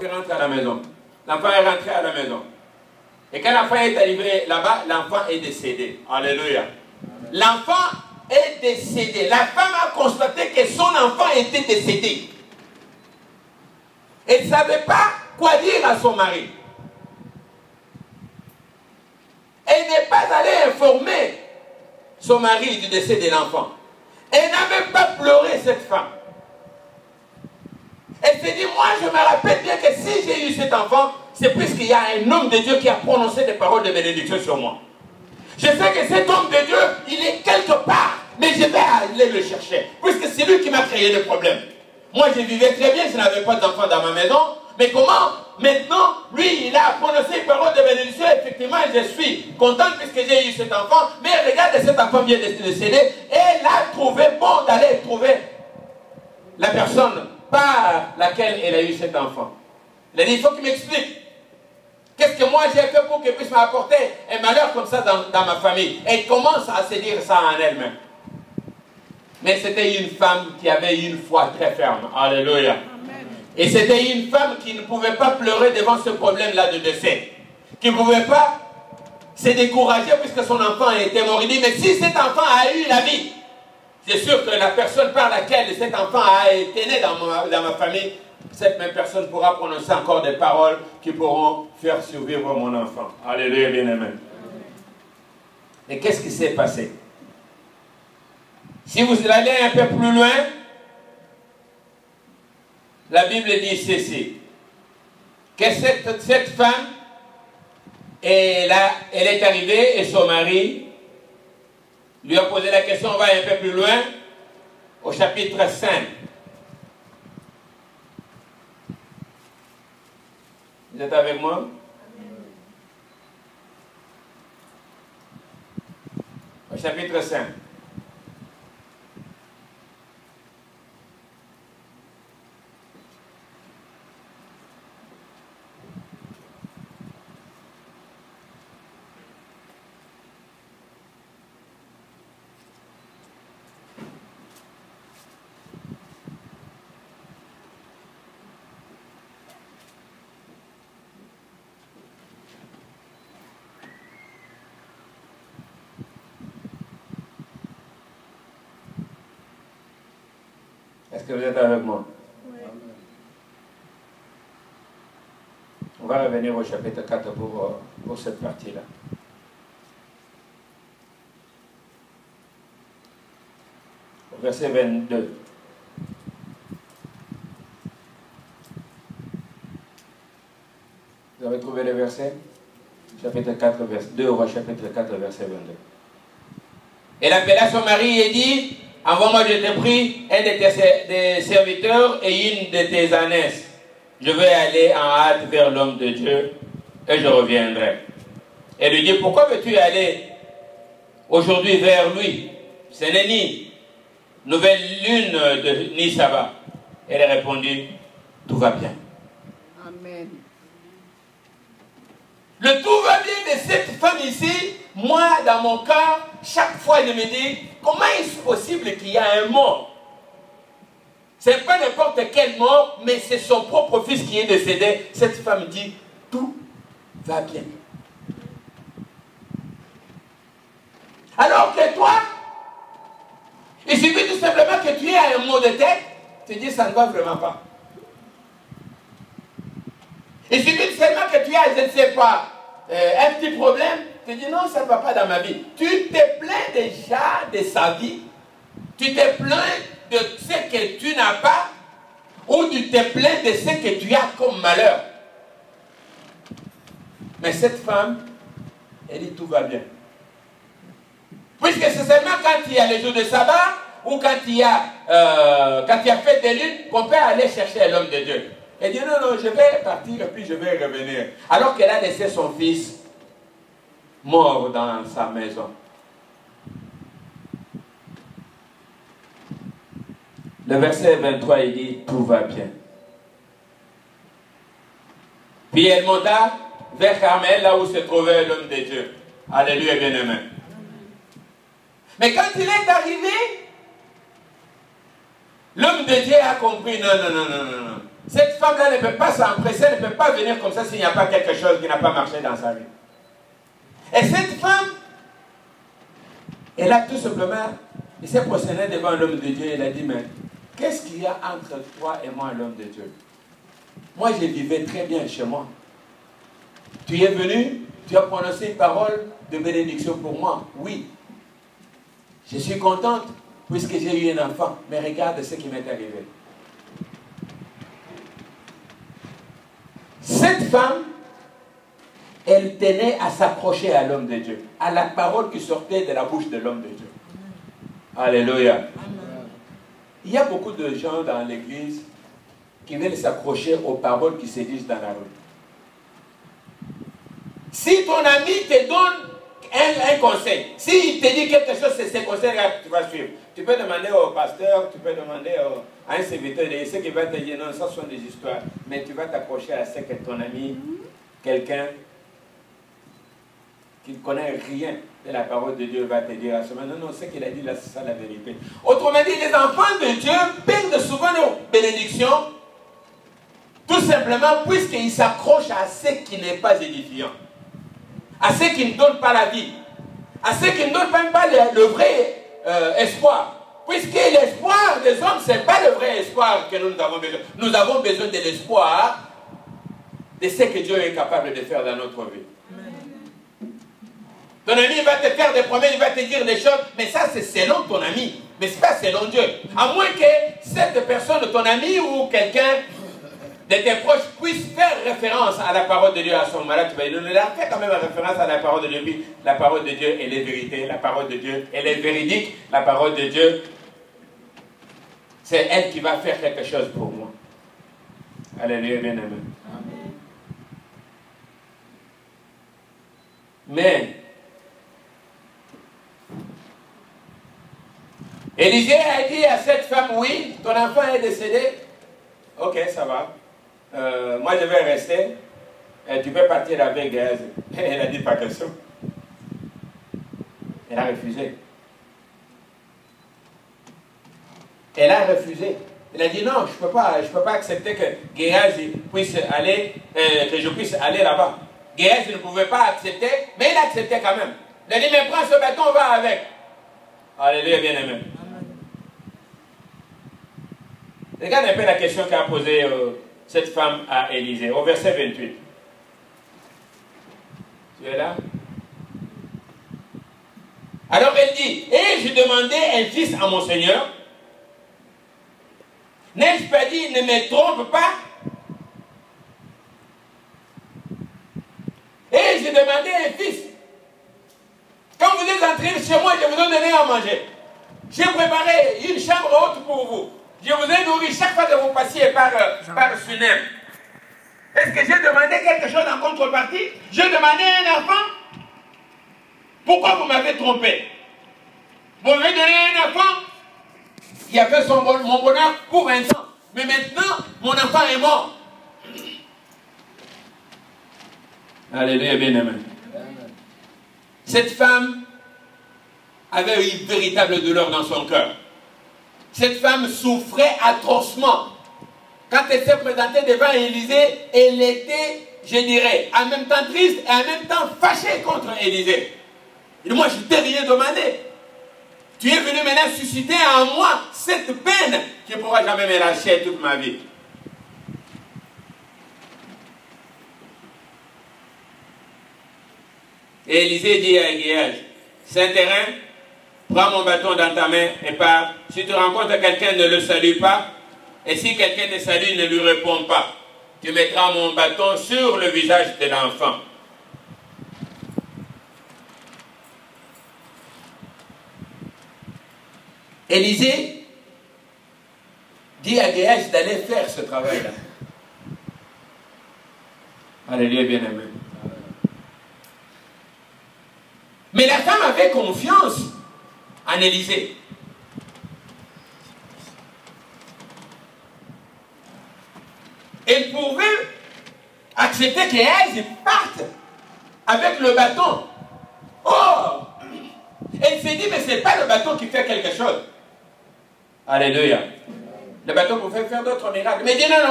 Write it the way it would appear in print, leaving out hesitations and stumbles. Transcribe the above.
Il rentre à la maison. L'enfant est rentré à la maison. Et quand l'enfant est arrivé là-bas, l'enfant est décédé. Alléluia. L'enfant est décédé. La femme a constaté que son enfant était décédé. Elle ne savait pas quoi dire à son mari. Elle n'est pas allée informer son mari du décès de l'enfant. Elle n'a même pas pleuré, cette femme. Elle s'est dit, moi je me rappelle bien que si j'ai eu cet enfant, c'est puisqu'il y a un homme de Dieu qui a prononcé des paroles de bénédiction sur moi. Je sais que cet homme de Dieu, il est quelque part, mais je vais aller le chercher, puisque c'est lui qui m'a créé le problème. Moi je vivais très bien, je n'avais pas d'enfant dans ma maison, mais comment maintenant, lui, il a prononcé une parole de bénédiction, effectivement, je suis contente puisque j'ai eu cet enfant, mais regarde, cet enfant vient de se décéder, et elle a trouvé bon d'aller trouver la personne par laquelle elle a eu cet enfant. Elle a dit, il faut qu'il m'explique. Qu'est-ce que moi j'ai fait pour qu'il puisse m'apporter un malheur comme ça dans ma famille? Elle commence à se dire ça en elle-même. Mais c'était une femme qui avait une foi très ferme. Alléluia. Et c'était une femme qui ne pouvait pas pleurer devant ce problème-là de décès. Qui ne pouvait pas se décourager puisque son enfant était mort. Il dit, mais si cet enfant a eu la vie, c'est sûr que la personne par laquelle cet enfant a été né dans ma famille, cette même personne pourra prononcer encore des paroles qui pourront faire survivre mon enfant. Alléluia, bien-aimé. Et qu'est-ce qui s'est passé? Si vous allez un peu plus loin, la Bible dit ceci, que cette femme, elle est arrivée et son mari lui a posé la question. On va un peu plus loin, au chapitre 5. Vous êtes avec moi? Au chapitre 5. Est-ce que vous êtes avec moi? Oui. On va revenir au chapitre 4 pour cette partie-là. Au verset 22. Vous avez trouvé le verset? Chapitre 4, verset 2, au chapitre 4, verset 22. Elle appela son mari et dit, envoie-moi, je te prie, un de tes serviteurs et une de tes ânesses. Je vais aller en hâte vers l'homme de Dieu et je reviendrai. Elle lui dit, pourquoi veux-tu aller aujourd'hui vers lui? Ce n'est ni nouvelle lune ni sabbat. Elle répondit, tout va bien. Amen. Le tout va bien de cette femme ici, moi, dans mon cœur, chaque fois, je me dis, comment est-ce possible qu'il y a un mort? Ce n'est pas n'importe quel mort, mais c'est son propre fils qui est décédé. Cette femme dit, tout va bien. Alors que toi, il suffit tout simplement que tu aies un mot de tête, tu dis, ça ne va vraiment pas. Il suffit tout simplement que tu aies, je ne sais pas, un petit problème, tu dis, non, ça ne va pas dans ma vie. Tu te plains déjà de sa vie. Tu te plains de ce que tu n'as pas, ou tu te plains de ce que tu as comme malheur. Mais cette femme, elle dit tout va bien. Puisque c'est seulement quand il y a les jours de sabbat, ou quand il y a fête des lunes, qu'on peut aller chercher l'homme de Dieu. Elle dit non, non, je vais partir et puis je vais revenir. Alors qu'elle a laissé son fils mort dans sa maison. Le verset 23, il dit, tout va bien. Puis elle monta vers Carmel, là où se trouvait l'homme de Dieu. Alléluia, bien-aimé. Mais quand il est arrivé, l'homme de Dieu a compris, non, non, non, non, non, non. Cette femme-là ne peut pas s'empresser, ne peut pas venir comme ça s'il n'y a pas quelque chose qui n'a pas marché dans sa vie. Et cette femme, elle a tout simplement, il s'est prosterné devant l'homme de Dieu et elle a dit, mais qu'est-ce qu'il y a entre toi et moi, l'homme de Dieu? Moi, je vivais très bien chez moi. Tu es venu, tu as prononcé une parole de bénédiction pour moi. Oui. Je suis contente puisque j'ai eu un enfant. Mais regarde ce qui m'est arrivé. Cette femme, elle tenait à s'accrocher à l'homme de Dieu, à la parole qui sortait de la bouche de l'homme de Dieu. Alléluia. Amen. Il y a beaucoup de gens dans l'église qui veulent s'accrocher aux paroles qui se disent dans la rue. Si ton ami te donne un conseil, s'il te dit quelque chose, c'est ce conseil-là que tu vas suivre. Tu peux demander au pasteur, tu peux demander à un serviteur, et ce qui va te dire, non, ça sont des histoires, mais tu vas t'accrocher à ce que ton ami, quelqu'un qui ne connaît rien de la parole de Dieu va te dire à ce moment. Non, non, ce qu'il a dit là, c'est ça la vérité. Autrement dit, les enfants de Dieu perdent souvent leur bénédiction, tout simplement puisqu'ils s'accrochent à ce qui n'est pas édifiant, à ce qui ne donne pas la vie, à ce qui ne donne même pas le vrai espoir. Puisque l'espoir des hommes, ce n'est pas le vrai espoir que nous avons besoin. Nous avons besoin de l'espoir de ce que Dieu est capable de faire dans notre vie. Ton ami va te faire des promesses, il va te dire des choses, mais ça c'est selon ton ami, mais ce n'est pas selon Dieu. À moins que cette personne, ton ami ou quelqu'un de tes proches puisse faire référence à la parole de Dieu à ce moment-là, tu vas dire, il a fait quand même référence à la parole de Dieu. Puis la parole de Dieu, elle est vérité, la parole de Dieu, elle est véridique, la parole de Dieu, c'est elle qui va faire quelque chose pour moi. Alléluia, bien aimé. Mais Élisée a dit à cette femme, oui, ton enfant est décédé. Ok, ça va. Moi, je vais rester. Tu peux partir avec Géhazi. Elle a dit pas question. Elle a refusé. Elle a refusé. Elle a dit non, je ne peux pas accepter que Géhazi puisse aller, que je puisse aller là-bas. Géhazi ne pouvait pas accepter, mais il acceptait quand même. Il a dit, mais prends ce bâton, va avec. Alléluia, bien-aimé. Regarde un peu la question qu'a posée cette femme à Élisée, au verset 28. Tu es là? Alors elle dit, et je demandais un fils à mon Seigneur. N'ai-je pas dit, ne me trompe pas? Et je demandais un fils. Quand vous êtes entrés chez moi, je vous ai donné à manger. J'ai préparé une chambre haute pour vous. Je vous ai nourri chaque fois que vous passiez par Sunem. Est-ce que j'ai demandé quelque chose en contrepartie? J'ai demandé un enfant? Pourquoi vous m'avez trompé? Vous m'avez donné un enfant? Il a fait mon bonheur pour 20 ans. Mais maintenant, mon enfant est mort. Alléluia, bien-aimé. Cette femme avait une véritable douleur dans son cœur. Cette femme souffrait atrocement. Quand elle s'est présentée devant Élisée, elle était, je dirais, en même temps triste et en même temps fâchée contre Élisée. Et moi, je ne t'ai rien demandé. Tu es venu maintenant susciter en moi cette peine qui ne pourra jamais me lâcher toute ma vie. Et Élisée dit à Géhazi, c'est un terrain, prends mon bâton dans ta main et pars. Si tu rencontres quelqu'un, ne le salue pas. Et si quelqu'un te salue, ne lui réponds pas. Tu mettras mon bâton sur le visage de l'enfant. Élisée dit à Géhazi d'aller faire ce travail-là. Alléluia, bien-aimé. Mais la femme avait confiance en Élisée. Elle pouvait accepter que Géhazi parte avec le bâton. Oh! Elle s'est dit, mais ce n'est pas le bâton qui fait quelque chose. Alléluia. Le bâton pouvait faire d'autres miracles. Mais Dieu non, non.